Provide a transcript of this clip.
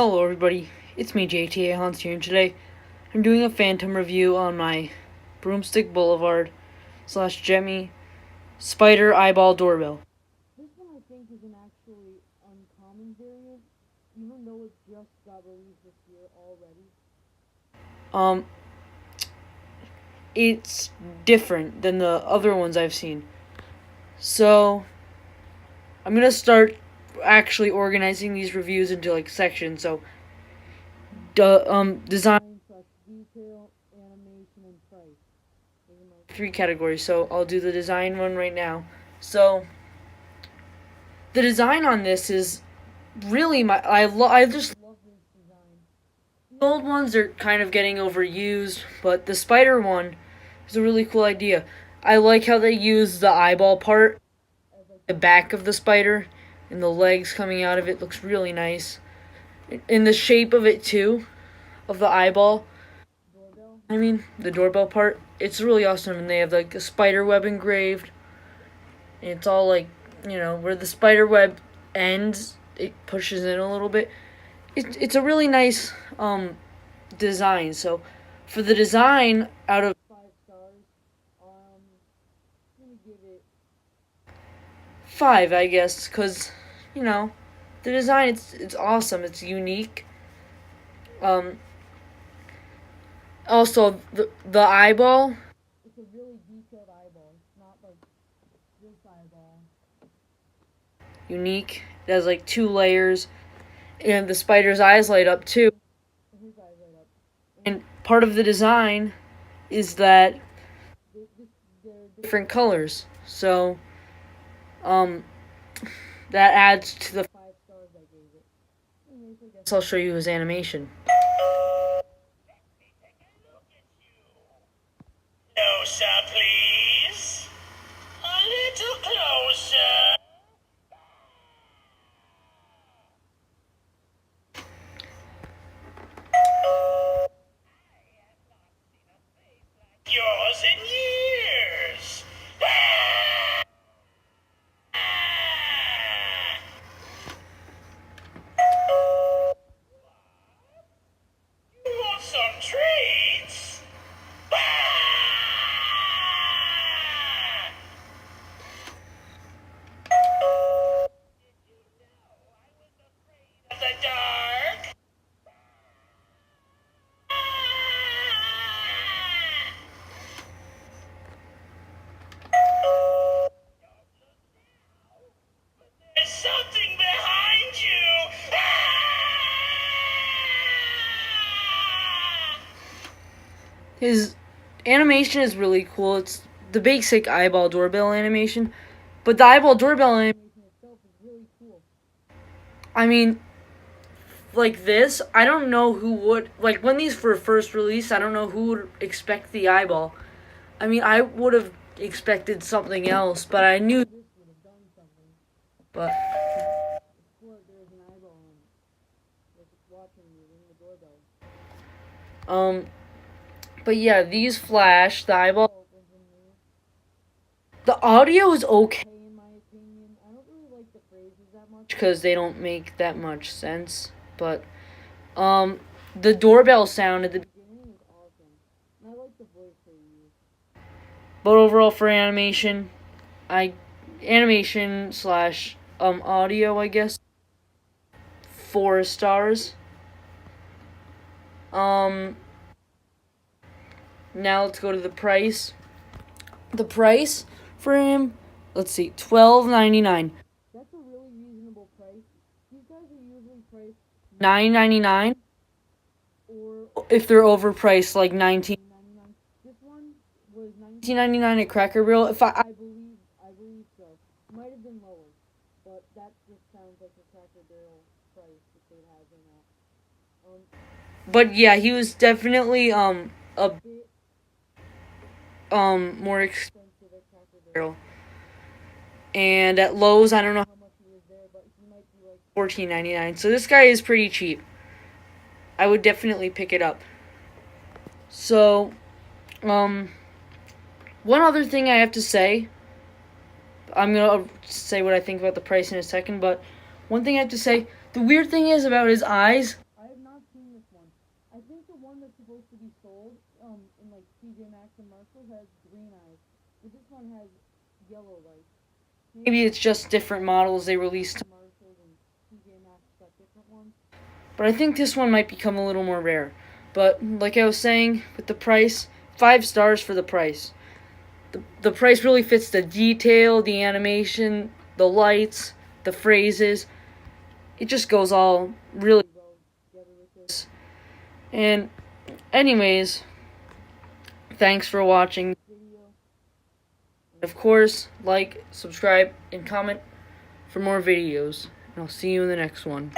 Hello everybody, it's me JTA Hans here, and today I'm doing a Phantom review on my Broomstick Boulevard / Jemmy Spider Eyeball Doorbell. This one I think is an actually uncommon variant, even though it just got released this year already. It's different than the other ones I've seen. So, I'm gonna start actually organizing these reviews into like sections. So, design / detail, animation, and price. Those are my 3 categories. So I'll do the design one right now. So the design on this is really I just love this design. The old ones are kind of getting overused, but the spider one is a really cool idea. I like how they use the eyeball part as like the back of the spider, and the legs coming out of it looks really nice. In the shape of it too, of the eyeball. The doorbell part. It's really awesome, and they have like a spider web engraved. And it's all like, where the spider web ends, it pushes in a little bit. It's a really nice design. So for the design, out of 5 stars, I'm gonna give it 5, I guess, because the design it's awesome. It's unique. Also, the eyeball. It's a really detailed eyeball. It's not like this eyeball. Unique. It has like 2 layers, and the spider's eyes light up too. His eyes light up. And part of the design is that they're different colors. So, that adds to the 5 stars I gave it. Anyways, I guess I'll show you his animation. Closer, please. A little closer. Yours in years. You want some treats? The dark. There's something behind you. His animation is really cool. It's the basic eyeball doorbell animation, but the eyeball doorbell animation itself is really cool. I mean, like this, I don't know who would, like when these were first released, I don't know who would expect the eyeball. I mean, I would have expected something else, but I knew this would have done something. But there's an eyeball on it. Like it's watching you, ring the doorbell. But yeah, these flash, the eyeball opens and moves. The audio is okay in my opinion. I don't really like the phrases that much because they don't make that much sense. But the doorbell sound at the beginning is awesome. And I like the voice they use. But overall for animation, animation / audio, I guess, 4 stars. Now let's go to the price. The price for him, let's see, $12.99. That's a really reasonable price. These guys are usually priced $9.99, or if they're overpriced, like $19.99. This one was $19.99 at Cracker Barrel. I believe so. Might have been lower, but that just sounds like a Cracker Barrel price that they have in that. But yeah, he was definitely a bit more expensive at Cracker Barrel. And at Lowe's, I don't know how much he was there, but he might be like $14.99. So this guy is pretty cheap. I would definitely pick it up. So, one other thing I have to say. I'm gonna say what I think about the price in a second, but one thing I have to say, the weird thing is about his eyes. TJ Maxx and Marshall has green eyes, but this one has yellow lights. Maybe it's just different models they released to Marshall and TJ Maxx got different ones. But I think this one might become a little more rare. But like I was saying, with the price, 5 stars for the price. The price really fits the detail, the animation, the lights, the phrases. It just goes all really well together with this. And anyways, thanks for watching the video. And of course, like, subscribe, and comment for more videos. And I'll see you in the next one.